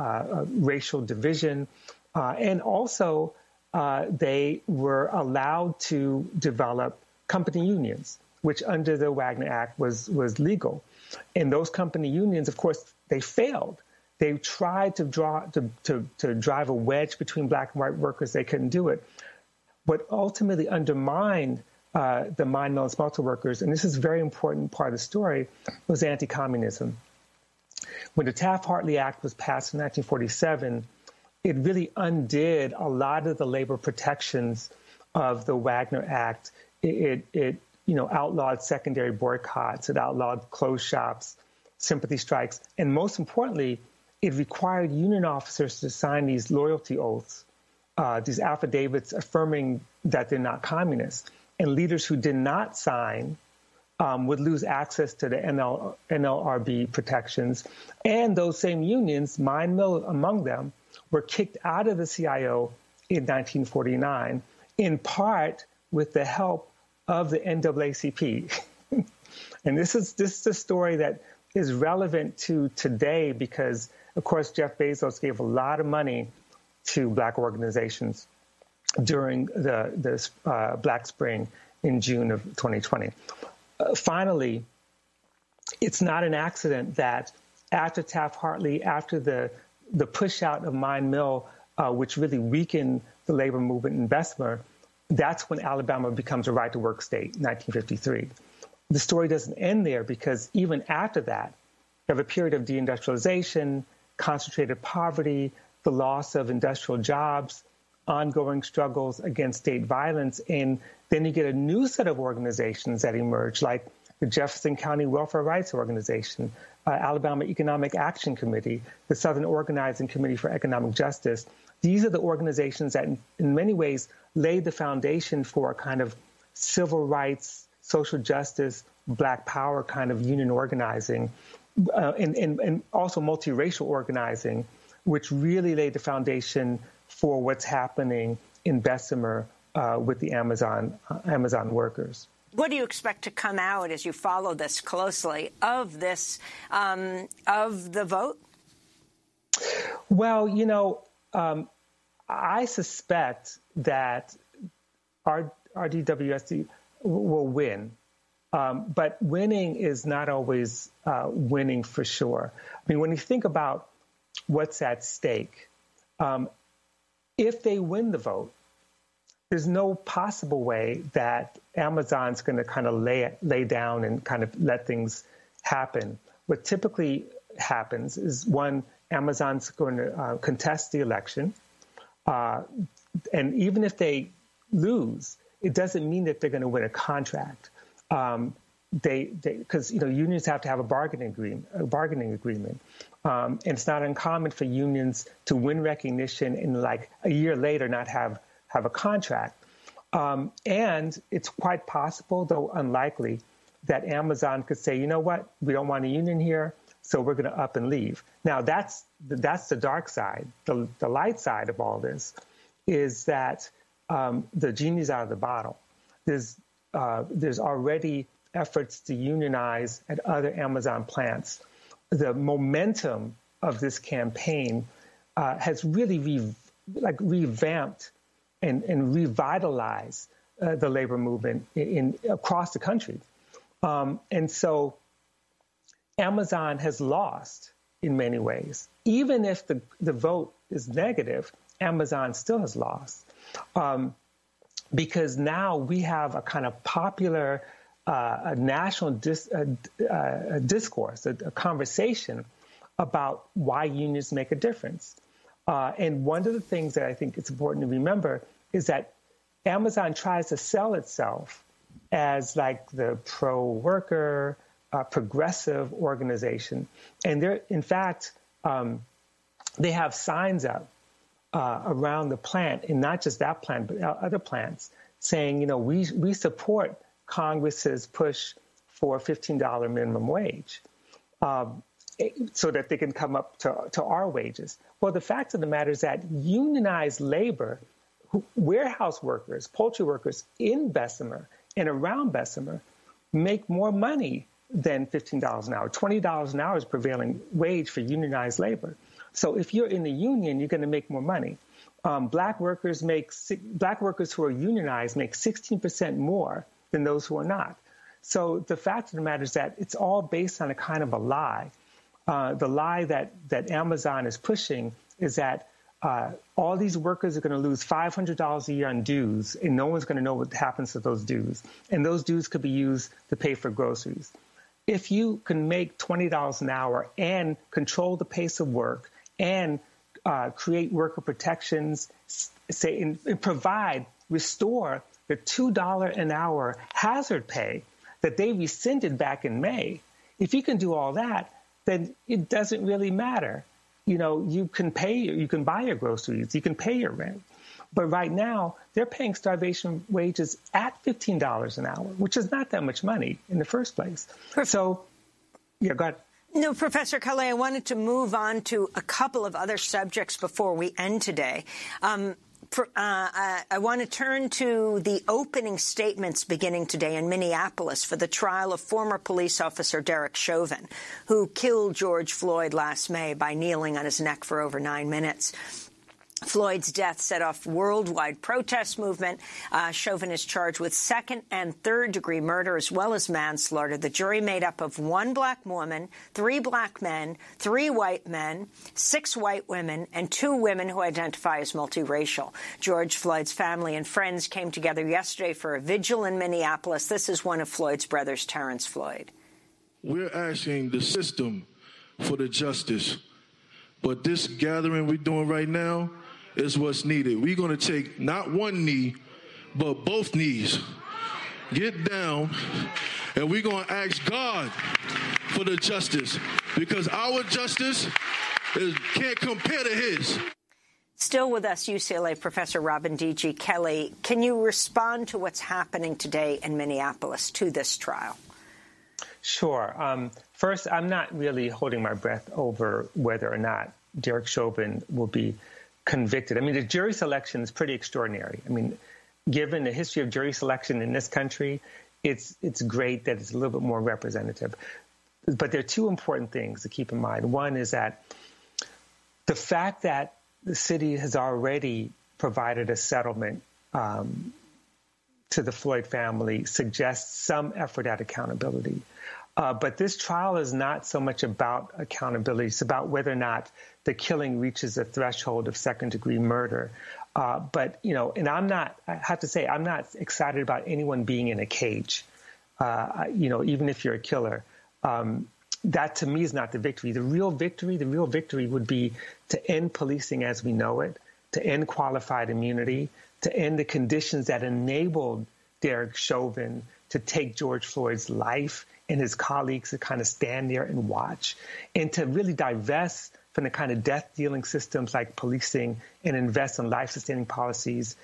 racial division. And also, they were allowed to develop company unions, which under the Wagner Act was legal. And those company unions, of course, they failed. They tried to drive a wedge between black and white workers. They couldn't do it. What ultimately undermined the mine, mill, and smelter workers, and this is a very important part of the story, was anti-communism. When the Taft-Hartley Act was passed in 1947, it really undid a lot of the labor protections of the Wagner Act. It outlawed secondary boycotts. It outlawed closed shops, sympathy strikes, and most importantly, it required union officers to sign these loyalty oaths, these affidavits affirming that they're not communists. And leaders who did not sign would lose access to the NLRB protections. And those same unions, mine mill among them, were kicked out of the CIO in 1949, in part with the help of the NAACP. And this is a story that is relevant to today because, of course, Jeff Bezos gave a lot of money to black organizations during the Black Spring in June of 2020. Finally, it's not an accident that after Taft-Hartley, after the push out of mine mill, which really weakened the labor movement in Bessemer, that's when Alabama becomes a right-to-work state, 1953. The story doesn't end there because even after that, you have a period of deindustrialization, concentrated poverty, the loss of industrial jobs, ongoing struggles against state violence, and then you get a new set of organizations that emerge, like the Jefferson County Welfare Rights Organization, Alabama Economic Action Committee, the Southern Organizing Committee for Economic Justice. These are the organizations that in many ways laid the foundation for a kind of civil rights, social justice, black power kind of union organizing, and also multiracial organizing, which really laid the foundation for what's happening in Bessemer with the Amazon workers. What do you expect to come out as you follow this closely of this, of the vote? Well, I suspect that RDWSD will win. But winning is not always winning for sure. I mean, when you think about what's at stake, if they win the vote, there's no possible way that Amazon's going to kind of lay down and kind of let things happen. What typically happens is, one, Amazon's going to contest the election. And even if they lose, it doesn't mean that they're going to win a contract. Because unions have to have a bargaining agreement. And it's not uncommon for unions to win recognition and like a year later not have a contract. And it's quite possible, though unlikely, that Amazon could say, you know what, we don't want a union here, so we're going to up and leave. Now, that's the dark side. The light side of all this is that the genie's out of the bottle. There's already efforts to unionize at other Amazon plants. The momentum of this campaign has really revamped and revitalized the labor movement across the country. And so Amazon has lost in many ways. Even if the vote is negative, Amazon still has lost. Because now we have a kind of popular a national discourse, a conversation about why unions make a difference. And one of the things that I think it's important to remember is that Amazon tries to sell itself as like the pro-worker, progressive organization. And they're, in fact, they have signs up around the plant, and not just that plant, but other plants, saying, we support Congress's push for $15 minimum wage so that they can come up to our wages. Well, the fact of the matter is that unionized labor, warehouse workers, poultry workers in Bessemer and around Bessemer make more money than $15 an hour. $20 an hour is prevailing wage for unionized labor. So if you're in the union, you're going to make more money. Black workers who are unionized make 16% more than those who are not. So the fact of the matter is that it's all based on a kind of a lie. The lie that Amazon is pushing is that all these workers are going to lose $500 a year on dues, and no one's going to know what happens to those dues. And those dues could be used to pay for groceries. If you can make $20 an hour and control the pace of work and create worker protections, and restore the $2 an hour hazard pay that they rescinded back in May, if you can do all that, then it doesn't really matter. You can buy your groceries, you can pay your rent. But right now, they're paying starvation wages at $15 an hour, which is not that much money in the first place. So, yeah, go ahead. No, Professor Calais, I wanted to move on to a couple of other subjects before we end today. I want to turn to the opening statements beginning today in Minneapolis for the trial of former police officer Derek Chauvin, who killed George Floyd last May by kneeling on his neck for over 9 minutes. Floyd's death set off worldwide protest movement. Chauvin is charged with second and third degree murder as well as manslaughter. The jury made up of 1 black woman, 3 black men, 3 white men, 6 white women, and 2 women who identify as multiracial. George Floyd's family and friends came together yesterday for a vigil in Minneapolis. This is one of Floyd's brothers, Terrence Floyd. We're asking the system for the justice, but this gathering we're doing right now is what's needed. We're going to take not one knee, but both knees. Get down, and we're going to ask God for the justice, because our justice can't compare to his. Still with us, UCLA professor Robin D.G. Kelly. Can you respond to what's happening today in Minneapolis to this trial? Sure. First, I'm not really holding my breath over whether or not Derek Chauvin will be convicted. I mean, the jury selection is pretty extraordinary. I mean, given the history of jury selection in this country, it's great that it's a little bit more representative. But there are 2 important things to keep in mind. One is that the fact that the city has already provided a settlement to the Floyd family suggests some effort at accountability. But this trial is not so much about accountability. It's about whether or not the killing reaches a threshold of second-degree murder. But, and I have to say, I'm not excited about anyone being in a cage, even if you're a killer. That, to me, is not the victory. The real victory would be to end policing as we know it, to end qualified immunity, to end the conditions that enabled Derek Chauvin to take George Floyd's life and his colleagues to kind of stand there and watch, and to really divest from the kind of death-dealing systems like policing and invest in life-sustaining policies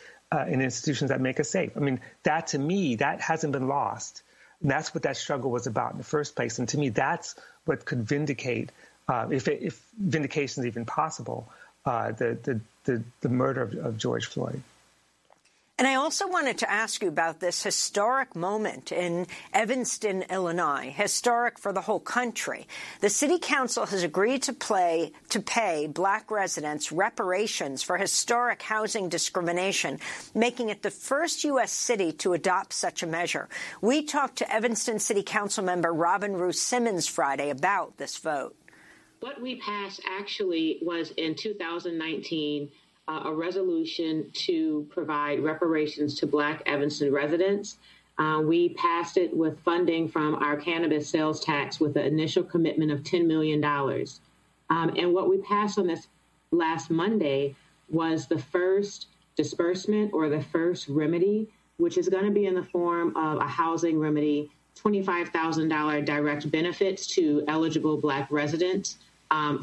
in institutions that make us safe. I mean, that, to me, that hasn't been lost. And that's what that struggle was about in the first place. And to me, that's what could vindicate, if vindication is even possible, the murder of George Floyd. And I also wanted to ask you about this historic moment in Evanston, Illinois, historic for the whole country. The city council has agreed to pay black residents reparations for historic housing discrimination, making it the first U.S. city to adopt such a measure. We talked to Evanston City Council member Robin Roos Simmons Friday about this vote. What we passed actually was in 2019 a resolution to provide reparations to Black Evanston residents. We passed it with funding from our cannabis sales tax with the initial commitment of $10 million. And what we passed on this last Monday was the first disbursement or the first remedy, which is going to be in the form of a housing remedy, $25,000 direct benefits to eligible Black residents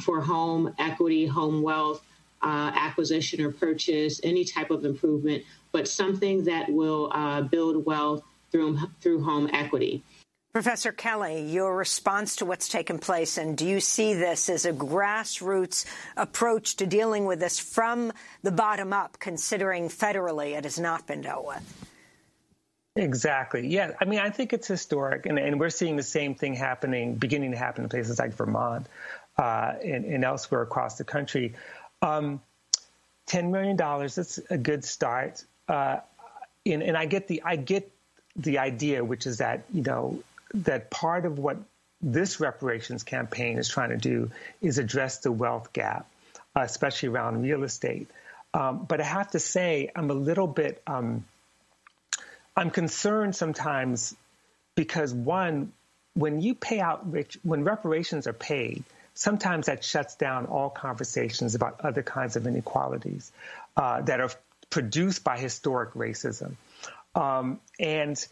for home equity, home wealth, acquisition or purchase, any type of improvement, but something that will build wealth through home equity. Professor Kelly, your response to what's taken place, and do you see this as a grassroots approach to dealing with this from the bottom up, considering federally it has not been dealt with? Exactly. Yeah. I mean, I think it's historic, and we're seeing the same thing beginning to happen in places like Vermont and elsewhere across the country. $10 million, that's a good start. And I get the idea, which is that, that part of what this reparations campaign is trying to do is address the wealth gap, especially around real estate. But I have to say, I'm a little bit, I'm concerned sometimes because, one, when you pay out when reparations are paid, sometimes that shuts down all conversations about other kinds of inequalities that are produced by historic racism. And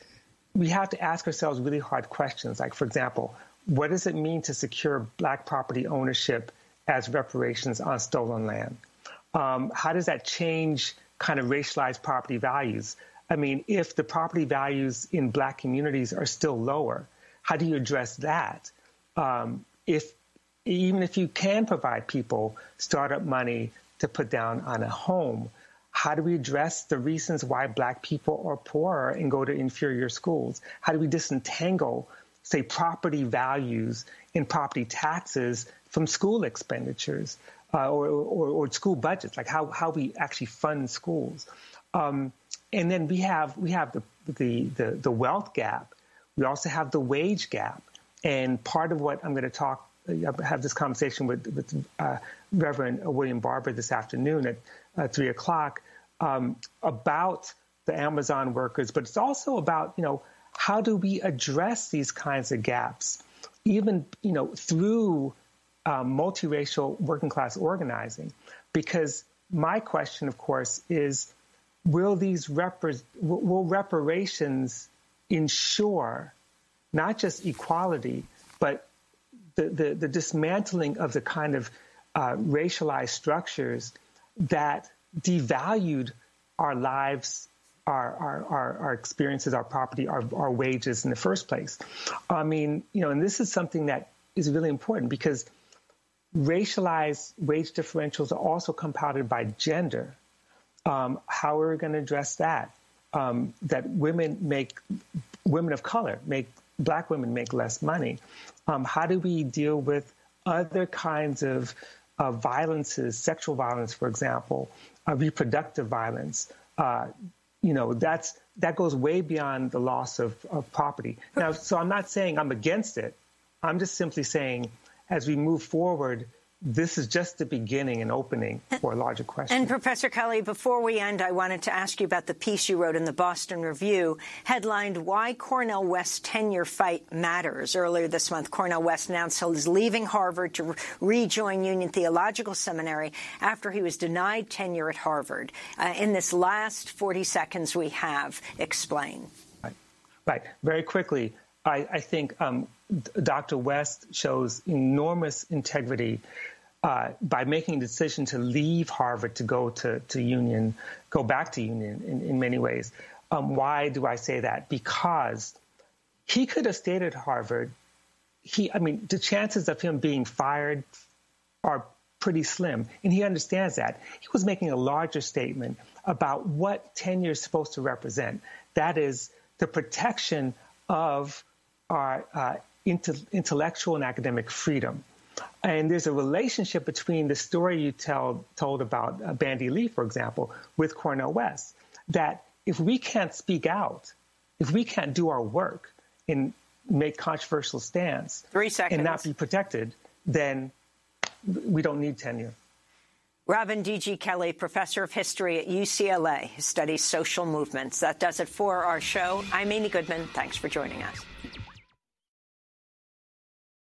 we have to ask ourselves really hard questions. Like, for example, what does it mean to secure Black property ownership as reparations on stolen land? How does that change kind of racialized property values? I mean, if the property values in Black communities are still lower, how do you address that? Even if you can provide people startup money to put down on a home, how do we address the reasons why Black people are poorer and go to inferior schools? How do we disentangle, say, property values and property taxes from school expenditures or school budgets, like how we actually fund schools? And then we have the wealth gap. We also have the wage gap. And part of what I'm going to have this conversation with Reverend William Barber this afternoon at 3 o'clock about the Amazon workers, but it's also about, how do we address these kinds of gaps, even, through multiracial working class organizing? Because my question, of course, is, will reparations ensure not just equality, but the dismantling of the kind of racialized structures that devalued our lives, our experiences, our property, our wages in the first place? I mean, and this is something that is really important because racialized wage differentials are also compounded by gender. How are we going to address that? That women of color Black women make less money. How do we deal with other kinds of violences, sexual violence, for example, reproductive violence? That goes way beyond the loss of property. Now, so I'm not saying I'm against it. I'm just simply saying, as we move forward, this is just the beginning and opening for a larger question. And Professor Kelly, before we end, I wanted to ask you about the piece you wrote in the Boston Review, headlined "Why Cornel West's Tenure Fight Matters." Earlier this month, Cornel West announced he was leaving Harvard to rejoin Union Theological Seminary after he was denied tenure at Harvard. In this last 40 seconds we have, explain. Right. Very quickly, I think Dr. West shows enormous integrity by making a decision to leave Harvard to go back to Union in many ways. Why do I say that? Because he could have stayed at Harvard. The chances of him being fired are pretty slim, and he understands that. He was making a larger statement about what tenure is supposed to represent. That is the protection of our intellectual and academic freedom. And there's a relationship between the story you told about Bandy Lee, for example, with Cornel West, that if we can't speak out, if we can't do our work and make controversial stands 3 seconds. and not be protected, then we don't need tenure. Robin D.G. Kelly, professor of history at UCLA, who studies social movements. That does it for our show. I'm Amy Goodman. Thanks for joining us.